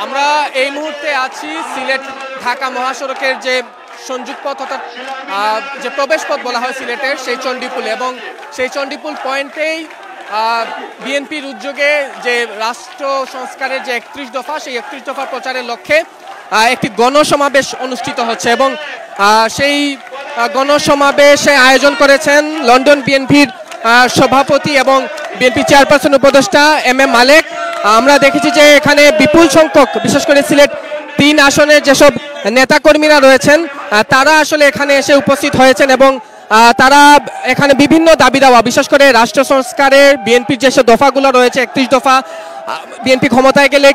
আমরা এই মুহূর্তে আছি সিলেট ঢাকা মহাসড়কের যে সংযোগ পথ অর্থাৎ যে প্রবেশ পথ বলা হয় সিলেটের সেই চণ্ডীপুলে, এবং সেই চণ্ডীপুল পয়েন্টেই বিএনপির উদ্যোগে যে রাষ্ট্র সংস্কারের যে 31 দফা, সেই 31 দফা প্রচারের লক্ষ্যে একটি গণসমাবেশ অনুষ্ঠিত হচ্ছে, এবং সেই গণসমাবেশে আয়োজন করেছেন লন্ডন বিএনপির সভাপতি এবং বিএনপি চেয়ারপারসন উপদেষ্টা এম এ মালেক। আমরা দেখেছি যে এখানে বিপুল সংখ্যক, বিশেষ করে সিলেট 3 আসনের যেসব নেতাকর্মীরা রয়েছেন তারা আসলে এখানে এসে উপস্থিত হয়েছেন, এবং তারা এখানে বিভিন্ন দাবি দেওয়া, বিশেষ করে রাষ্ট্র সংস্কারের বিএনপির যেসব দফাগুলো রয়েছে 31 দফা, বিএনপি ক্ষমতায় গেলে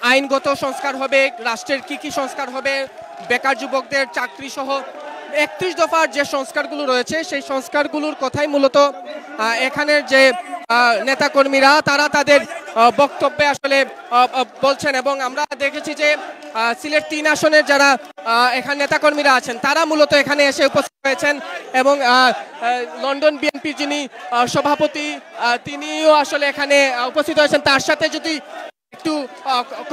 আইনগত সংস্কার হবে, রাষ্ট্রের কি সংস্কার হবে, বেকার যুবকদের চাকরি সহ 31 দফার যে সংস্কারগুলো রয়েছে সেই সংস্কারগুলোর কথাই মূলত এখানের যে নেতাকর্মীরা তারা তাদের বক্তব্যে আসলে বলছেন। এবং আমরা দেখেছি যে সিলেট 3 আসনের যারা এখানে নেতাকর্মীরা আছেন তারা মূলত এখানে এসে উপস্থিত হয়েছেন, এবং লন্ডন বিএনপির যিনি সভাপতি তিনিও আসলে এখানে উপস্থিত হয়েছেন। তার সাথে যদি একটু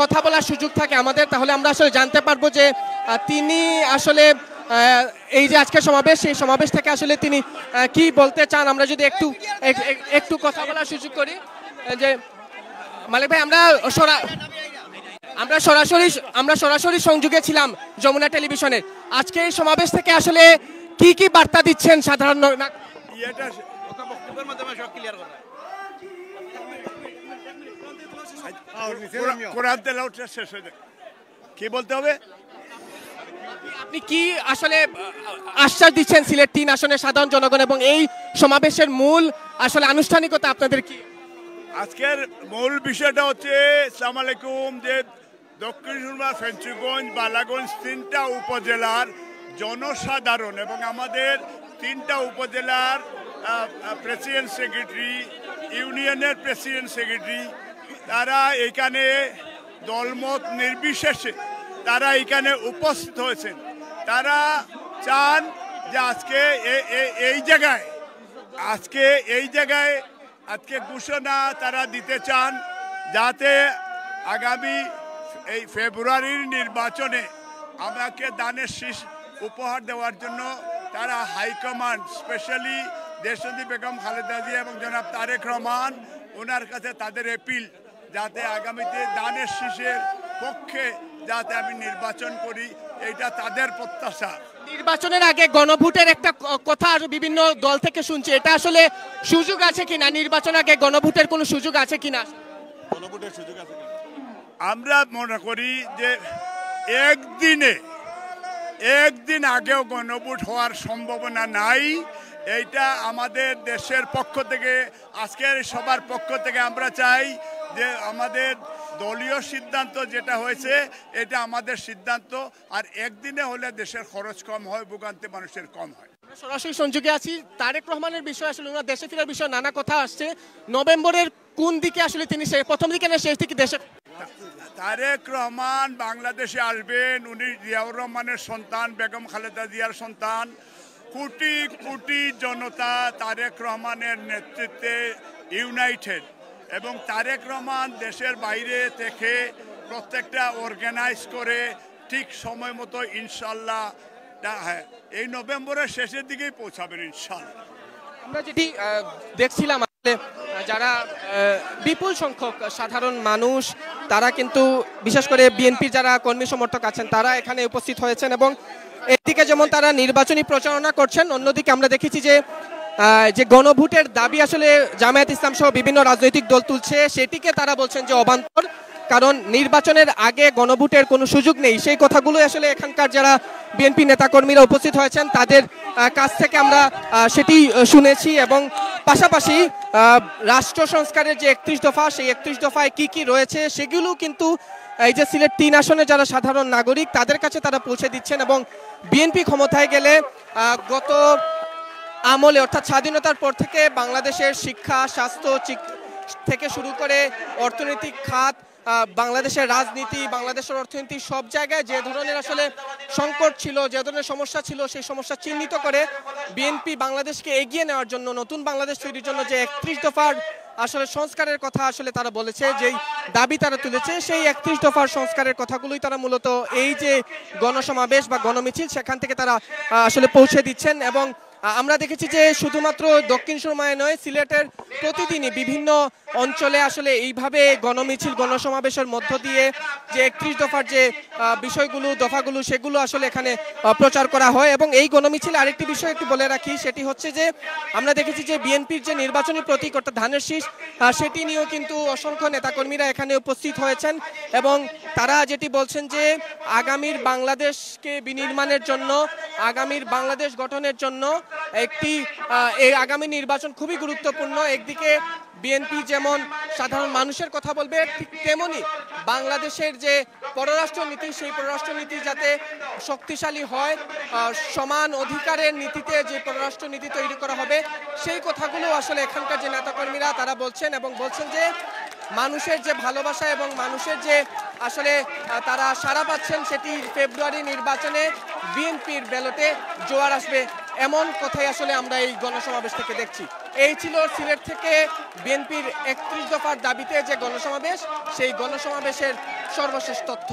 কথা বলার সুযোগ থাকে আমাদের, তাহলে আমরা আসলে জানতে পারবো যে তিনি আসলে এই যে আজকের সমাবেশ, সেই সমাবেশ থেকে আসলে তিনি কি বলতে চান। আমরা যদি একটু কথা বলার সুযোগ করি। যে মালিক ভাই, আমরা সরাসরি সংযোগে ছিলাম যমুনা টেলিভিশনের। আজকে এই সমাবেশ থেকে আসলে কি বার্তা দিচ্ছেন সাধারণ কি বলতে হবে? আপনি কি আসলে আশ্বাস দিচ্ছেন সিলেট 3 আসনের সাধারণ জনগণ, এবং এই সমাবেশের মূল আসলে আনুষ্ঠানিকতা আপনাদের কি? আজকের মূল বিষয়টা হচ্ছে, আসসালামু আলাইকুম, যে দক্ষিণ সুরমা, ফেঞ্চুগঞ্জ, বালাগঞ্জ 3টা উপজেলার জনসাধারণ এবং আমাদের 3টা উপজেলার প্রেসিডেন্ট সেক্রেটারি, ইউনিয়নের প্রেসিডেন্ট সেক্রেটারি, তারা এখানে দলমত নির্বিশেষে তারা এখানে উপস্থিত হয়েছেন। তারা চান যে আজকে এই জায়গায় আজকে ঘোষণা তারা দিতে চান, যাতে আগামী এই ফেব্রুয়ারির নির্বাচনে আমাকে দানের শীষ উপহার দেওয়ার জন্য তারা হাইকমান্ড, স্পেশালি দেশনেত্রী বেগম খালেদা জিয়া এবং জনাব তারেক রহমান, ওনার কাছে তাদের অ্যাপিল, যাতে আগামীতে দানের শীষের পক্ষে যাতে আমি নির্বাচন করি, এটা তাদের প্রত্যাশা। নির্বাচনের আগে গণভোটের একটা কথা বিভিন্ন দল থেকে শুনছে, এটা আসলে সুযোগ আছে কিনা? নির্বাচনের আগে গণভোটের কোনো সুযোগ আছে কিনা? গণভোটের সুযোগ আছে কিনা? আমরা মনে করি যে একদিন আগেও গণভোট হওয়ার সম্ভাবনা নাই। এইটা আমাদের দেশের পক্ষ থেকে, আজকের সবার পক্ষ থেকে আমরা চাই যে আমাদের দলীয় সিদ্ধান্ত যেটা হয়েছে এটা আমাদের সিদ্ধান্ত, আর একদিনে হলে দেশের খরচ কম হয়, ভোগান্তি মানুষের কম হয়। সরাসরি সংযোগে আছি। তারেক রহমানের বিষয় আসলে ওনার দেশে ফেরার বিষয়ে নানা কথা আসছে। নভেম্বরের কোন দিকে আসলে তিনি প্রথম দিকে না শেষ দিকে দেশে? তারেক রহমান বাংলাদেশে আসবেন। উনি জিয়াউর রহমানের সন্তান, বেগম খালেদা জিয়ার সন্তান। কোটি কোটি জনতা তারেক রহমানের নেতৃত্বে ইউনাইটেড, এবং তারেক রহমান দেশের বাইরে থেকে প্রত্যেকটা অর্গানাইজ করে ঠিক সময় মতো ইনশাল্লাহ এই নভেম্বরের শেষের দিকেই পৌঁছাবেন ইনশাল্লাহ। আমরা যেটি দেখছিলাম যারা বিপুল সংখ্যক সাধারণ মানুষ, তারা কিন্তু বিশেষ করে বিএনপির যারা কর্মী সমর্থক আছেন তারা এখানে উপস্থিত হয়েছেন, এবং একদিকে যেমন তারা নির্বাচনী প্রচারণা করছেন, অন্যদিকে আমরা দেখেছি যে গণভোটের দাবি আসলে জামায়াত ইসলাম সহ বিভিন্ন রাজনৈতিক দল তুলছে, সেটিকে তারা বলছেন যে অবান্তর, কারণ নির্বাচনের আগে গণভোটের কোনো সুযোগ নেই। সেই কথাগুলো আসলে এখানকার যারা বিএনপি নেতাকর্মীরা উপস্থিত হয়েছেন তাদের কাছ থেকে আমরা সেটি শুনেছি, এবং পাশাপাশি রাষ্ট্র সংস্কারের যে 31 দফা, সেই 31 দফায় কি রয়েছে সেগুলো কিন্তু এই যে সিলেট 3 আসনে যারা সাধারণ নাগরিক তাদের কাছে তারা পৌঁছে দিচ্ছেন। এবং বিএনপি ক্ষমতায় গেলে গত আমলে অর্থাৎ স্বাধীনতার পর থেকে বাংলাদেশের শিক্ষা, স্বাস্থ্য থেকে শুরু করে অর্থনৈতিক খাত, বাংলাদেশের রাজনীতি, বাংলাদেশের অর্থনীতি, সব জায়গায় যে ধরনের আসলে সংকট ছিল, যে ধরনের সমস্যা ছিল, সেই সমস্যা চিহ্নিত করে বিএনপি বাংলাদেশকে এগিয়ে নেওয়ার জন্য, নতুন বাংলাদেশ তৈরির জন্য যে 31 দফার আসলে সংস্কারের কথা আসলে তারা বলেছে, যেই দাবি তারা তুলেছে সেই 31 দফার সংস্কারের কথাগুলোই তারা মূলত এই যে গণসমাবেশ বা গণমিছিল সেখান থেকে তারা আসলে পৌঁছে দিচ্ছেন। এবং আমরা দেখেছি যে শুধুমাত্র দক্ষিণ সুরমায় নয়, সিলেটের প্রতিদিনই বিভিন্ন অঞ্চলে আসলে এইভাবে গণমিছিল গণসমাবেশের মধ্য দিয়ে যে 31 দফার যে বিষয়গুলো দফাগুলো সেগুলো আসলে এখানে প্রচার করা হয়। এবং এই গণমিছিল আরেকটি বিষয় একটু বলে রাখি, সেটি হচ্ছে যে আমরা দেখেছি যে বিএনপির যে নির্বাচনী প্রতীক অর্থাৎ ধানের শীষ, সেটি নিয়েও কিন্তু অসংখ্য নেতাকর্মীরা এখানে উপস্থিত হয়েছেন এবং তারা যেটি বলছেন যে আগামীর বাংলাদেশকে বিনির্মাণের জন্য, আগামীর বাংলাদেশ গঠনের জন্য একটি এই আগামী নির্বাচন খুবই গুরুত্বপূর্ণ। একদিকে বিএনপি যেমন সাধারণ মানুষের কথা বলবে, ঠিক তেমনি বাংলাদেশের যে পররাষ্ট্রনীতি সেই পররাষ্ট্রনীতি যাতে শক্তিশালী হয়, সমান অধিকারের নীতিতে যে পররাষ্ট্রনীতি তৈরি করা হবে সেই কথাগুলো আসলে এখানকার যে নেতাকর্মীরা তারা বলছেন এবং বলছেন যে মানুষের যে ভালোবাসা এবং মানুষের যে আসলে তারা সাড়া পাচ্ছেন সেটি ফেব্রুয়ারি নির্বাচনে বিএনপির ব্যালটে জোয়ার আসবে, এমন কথাই আসলে আমরা এই গণসমাবেশ থেকে দেখছি। এই ছিল সিলেট থেকে বিএনপির 31 দফার দাবিতে যে গণসমাবেশ, সেই গণসমাবেশের সর্বশেষ তথ্য।